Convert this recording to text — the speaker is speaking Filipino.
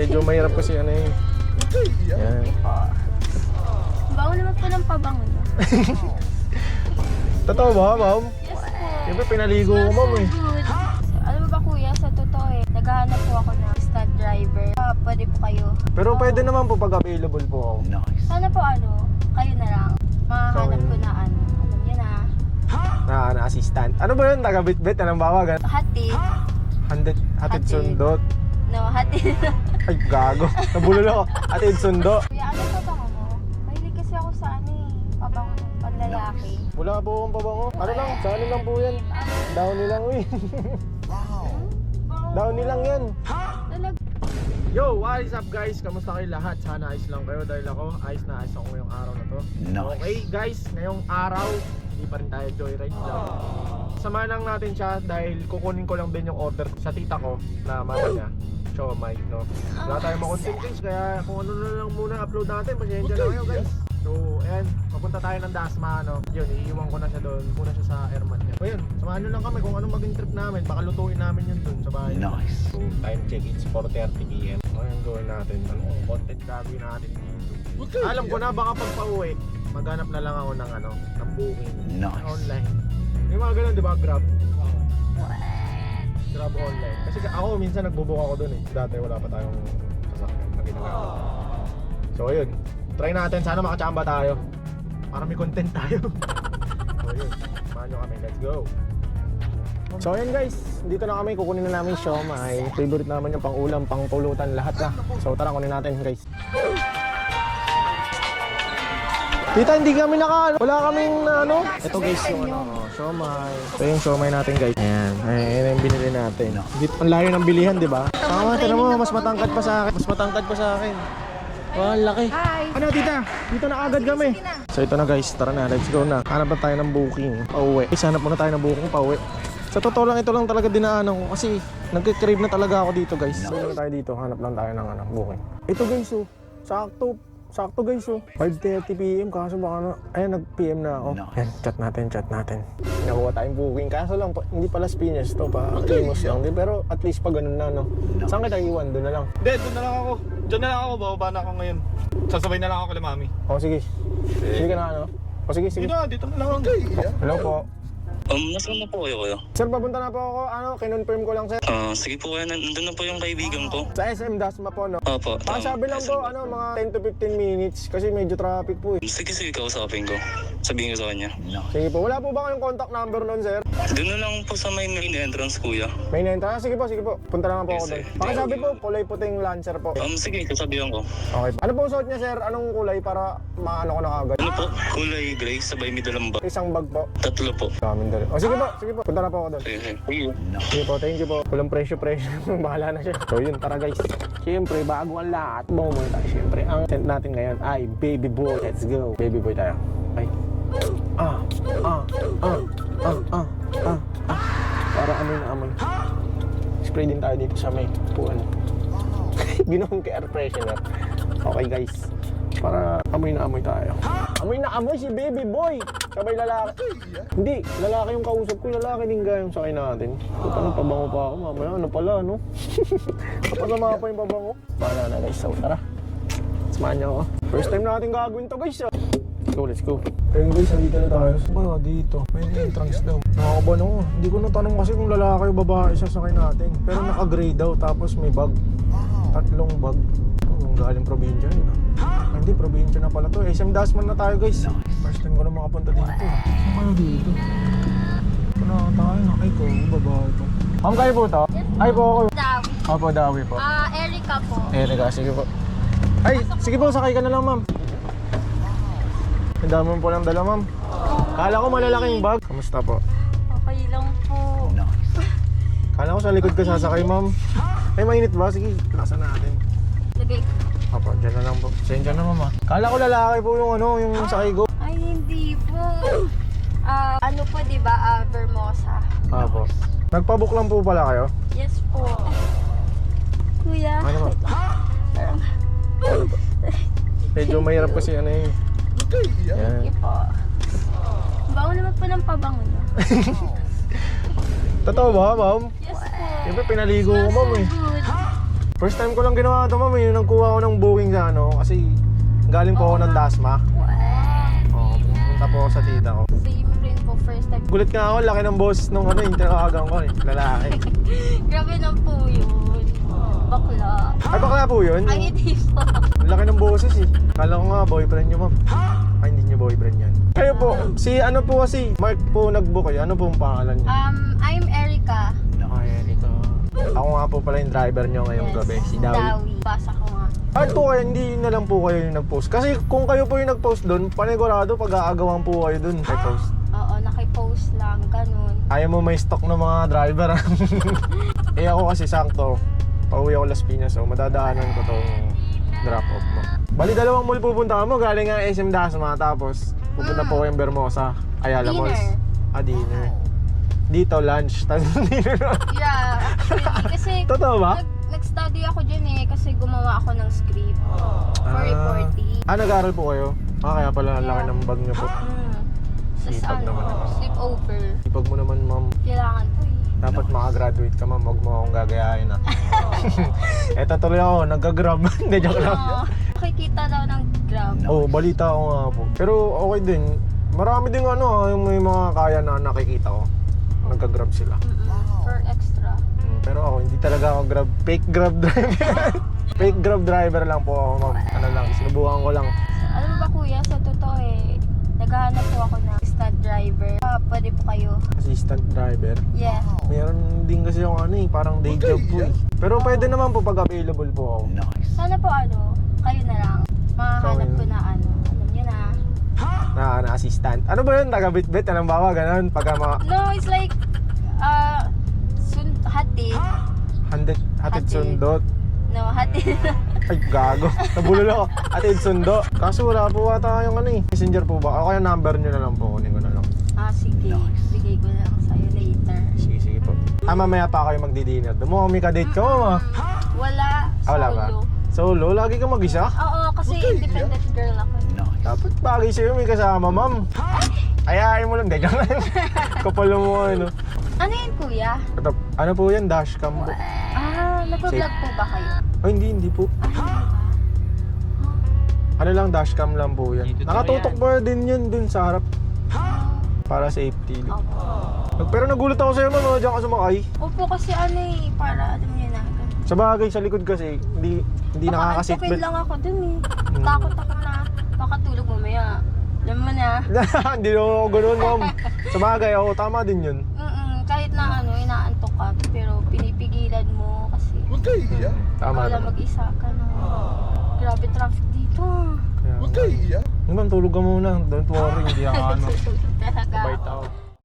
Medyo mahirap kasi ano yun. Yan. Bago naman po ng pabango niyo. Totoo ba, ma'am? Yes po. Siyempre pinaligo ko, ma'am eh. Good. Alam mo ba kuya, sa totoo naghahanap po ako ng stunt driver. Pwede po kayo. Pero pwede naman po pag available po ako. Sana po kayo na lang. Makahanap ko na alam niyo na. Na assistant. Ano ba yun? Taga-bit-bit? Anong bawagan? Hatid. Hatid Hatid. sundot. No, hatid. Ay, gago. Nabulol ako. Hatid sundo. Kuya, ano pabango mo? Mahilig kasi ako sa pabango ng panlalaki. Wala po akong pabango. Ano lang? Sa ano lang po yan? Downy lang eh. Downy lang yan. Talag. Yo, what is up guys? Kamusta kayo lahat? Sana ayos lang kayo dahil ako ayos na ayos ako ngayong araw na to. Okay guys, ngayong araw hindi pa rin tayo joyride lang. Samahan lang natin siya dahil kukunin ko lang din yung order sa tita ko na mama niya. Siomai, no? Wala tayong mga-content guys, kaya kung ano na lang muna upload natin, pasensya na kayo guys. So, ayan, papunta tayo ng Dasma, no? Yun, iiwan ko na siya doon, muna siya sa airman niya. O yun, samahan nyo lang kami kung anong maging trip namin, baka lutuin namin yun doon sa bahay. Nice. So, time check, it's 4:30 PM. Ayan, gawin natin, anong content gagawin natin dito. Alam ko na, baka pag pauwi, maghanap na lang ako ng ng booking. Nice. Online. Yung mga ganun, di ba? Grab. Grab online. Kasi ako minsan nagbubook ako doon eh. Dati wala pa tayong sasakyan na ginagawa. So ayun, try natin. Sana makachamba tayo para may content tayo. So yun, samahan nyo kami. Let's go. So ayun guys, dito na kami. Kukunin na namin siomai. Favorite naman yung pang ulam, pang pulutan, lahat na. So tara, kunin natin guys. Tita, hindi kami wala kaming Ito guys yung siomai. Ito yung siomai natin guys. Ayan, ayan yung binili natin. Ang layo ng bilihan, di ba? Tama, tira mo, mas matangkad pa sa akin. Mas matangkad pa sa akin. Wow, laki. Hi. Ano tita? Dito na agad kami. So ito na guys, tara na, let's go na. Hanap na tayo ng booking, pauwi. Hanap muna tayo ng booking, pauwi. Sa totoo lang, ito lang talaga dinaanan ko kasi nagkikrave na talaga ako dito guys. So na tayo dito, hanap lang tayo ng booking. Ito guys, sakto guys, 5:30 PM kaso baka ayan nag-PM na ako. Ayan, chat natin. Nakuha tayong booking kaso lang, hindi pala Piñas to, pa Limos lang. Pero at least pa ganun na, no? Saan kita iwan? Doon na lang. Hindi, doon na lang ako. Diyan na lang ako, bababa na ako ngayon. Sasabay na lang ako kay mami. O sige. Sige ka na sige. Dito na lang ako. Hello po. Nasaan na po kayo, kuya? Sir, papunta na po ako. Kinonfirm ko lang sir. Sige po kuya, nandun na po yung kaibigan ko. Sa SM Dasma po, no? Opo. Pakisabi lang po, mga 10 to 15 minutes kasi medyo traffic po eh. Sige, kausapin ko. Sabihin ko sa kanya. Sige po, wala po ba kayong contact number nun, sir? Doon na lang po sa main entrance, kuya. May nenta? Sige po. Punta na lang po ako Yes, doon. sir. Pakisabi po, kulay puting Lancer po. Sige, sasabihan ko. Okay. Ano po suot niya, sir? Anong kulay para maano ko na agad? Ano po? Kulay gray, sabay middle ang bag. Isang bag po. 3 po. Daming dali. O sige po. Punta na po ako doon. Sige. Sige po, thank you po. Walang presyo. Bahala na siya. So yun, tara guys. Siyempre, bago ang lahat, bango muna tayo. Siyempre, ang tent natin ngayon ay Baby Boy. Let's go. Baby Boy tayo. Ay. Para amoy na amoy. Spray din tayo dito sa may puan. Ginawang ka air freshener. Okay guys. Para amoy na amoy tayo. Amoy na amoy si Baby Boy. Sabay lalaki. Hindi, lalaki yung kausap ko. Lalaki din gayong sakay natin. Puta nang pabango pa ako. Mamaya ano pala, no? Kapasama pa yung pabango. Bahala na guys. So tara. Samahan niyo ako. First time natin gagawin to guys. Let's go. Ayun guys, nandito na tayo. Ba, dito. May entrance daw. Nakakaban ako. Hindi ko natanong kasi kung lalaki o babae sasakay natin. Pero naka-gray daw. Tapos may bag. 3 bag. Galing probinsya yun. Hindi, probinsya na pala to. SM Dasman na tayo guys. First time ko na makapunta dito. Ano dito? Ano tayo? Ay ko, babae to. Ma'am, kayo po to? Ay po ako. Dawi. Opo, Dawi po. Erica po. Erika, sige po. Ay, sige po, sakay ka na lang ma'am. Ang dami mo po lang dala ma'am. Kala ko malalaking bag. Kamusta po? Okay lang po. Kala ko sa likod ka sasakay ma'am. Ay, mainit ba? Sige, lasan natin. Lagay. Apo, dyan na lang po. Sensya na mama. Kala ko lalaki po yung sakay ko. Ay, hindi po. Ano po, di ba? Vermosa. Apo. Nagpabook lang po pala kayo? Yes po. Kuya. Ano ba? Ano ba? Medyo mahirap kasi ano yun. Yan. Sige po. Bago naman po ng pabango niyo. Totoo ba, ma'am? Yes po. Siyempre pinaligo ko, ma'am eh. Good. First time ko lang ginawa ito, ma'am. Yung nagkuha ko ng booking sa ano. Kasi galing po ako ng Dasma. Oo, pumunta po ako sa tita ko. Same rin po, first time. Gulat nga ako, laki ng boss nung ano, yung tinawagan ko eh. Lalaki. Grabe na po yun. Bakla. Ay, bakla po yun? Ay, hindi po. Laki ng boses eh. Kala ko nga, boyfriend nyo, ma'am. Ay, hindi nyo boyfriend yan. Kayo po, si ano po kasi, Mark po nag-book kayo. Ano po ang pangalan niyo? I'm Erica. Ay, Erika. Ako nga po pala yung driver nyo ngayong gabi, si Dawi. Basa ko nga. At po kayo, hindi na lang po kayo yung nag-post. Kasi kung kayo po yung nag-post doon, panigurado pag-aagawan po kayo doon kay post. Oo, nakipost lang, ganun. Ayaw mo may stock ng mga driver ha. Eh ako kasi sakto, pauwi ako Las Piñas, so madadaanan ko tong drop-off mo. Bali dalawang mall pupunta mo, galing nga SM Dasma, tapos pupunta po kayong Bermosa, Ayala Dinner. Malls. Dinner. Dito lunch, tapos dinner na. Yeah, actually, kasi Totoo ba? nag-study ako dyan eh, kasi gumawa ako ng script for reporting. Nag-aaral po kayo? Kaya pala ang laki Yeah. ng bag niyo po. Tapos Sipag ano, naman ako. sleepover. Ipag mo naman ma'am, Kailangan po eh. dapat makagraduate ka ma'am, huwag mo akong gagayahin ah. Eto tuloy ako, nagka-grab. Hindi, joke lang. Oo. Nakikita daw ng Grab. Oo, balita ko nga po. Pero okay din. Marami din ano, yung may mga kaya na nakikita ko. Nagka-grab sila. For extra. Pero ako, hindi talaga ako grab. Fake grab driver. Fake grab driver lang po ako, ma'am. Ano lang, sinubukan ko lang. Alam mo ba kuya, sa totoo eh, naghahanap po ako ng assistant driver. Pwede po kayo. Assistant driver. Yes. Meron din kasi yung ano eh, parang day job po eh. Pero pwede naman po pag available po ako. Sana po ano, kayo na lang. Mahanap Kami. ko na ano. Alam niyo na. Na assistant. Ano ba yun? Taga-bit-bit? Anong bawa? Ganon? Pagka mga No, it's like, hatid. hatid Hatid. sundot. No, hatid. Ay, gago. Nabulol ako. Hatid sundo. Kaso wala po ata yung ano eh. Messenger po ba? O kaya number nyo na lang po. Kunin ko na lang. Sige. Bigay ko na lang sa'yo later. Sige, sige po. Mamaya pa kayo magdi-dinner. Doon mo kami ka-date ka, mama. Wala. Wala ba? Solo. Solo? Lagi ka mag-isa? Oo, kasi independent girl ako. Dapat bagay sa'yo may kasama, ma'am. Ayayin mo lang. Hindi, joke lang. Kapal mo ano. Ano yun kuya? Ito, ano po yan? Dashcam po. Nag-vlog po ba kayo? Ay, hindi po. Ano lang, dashcam lang po yan. Nakatutok pa din yun dun sa harap. Para safety. Opo. Pero nagulat ako sa'yo, ma'am. Diyan ka sumakay. Opo kasi ano eh, para alam niyo na. Sa bagay, sa likod kasi, hindi Okay nakaka-seatbelt. lang ako dun eh. Takot ako na makatulog mamaya. Alam mo na. Hindi na ako ganun, ma'am. Sa bagay, ako, tama din yun. Kahit na ano, inaantok ka, pero pinipigilan mo kasi Huwag kayo iiyak. Tama wala naman. mag-isa ka na. Grabe traffic dito. Kaya, Huwag kayo iiyak. ma'am, tulog ka muna. Don't worry, hindi ako ano. Talaga. Bait ako.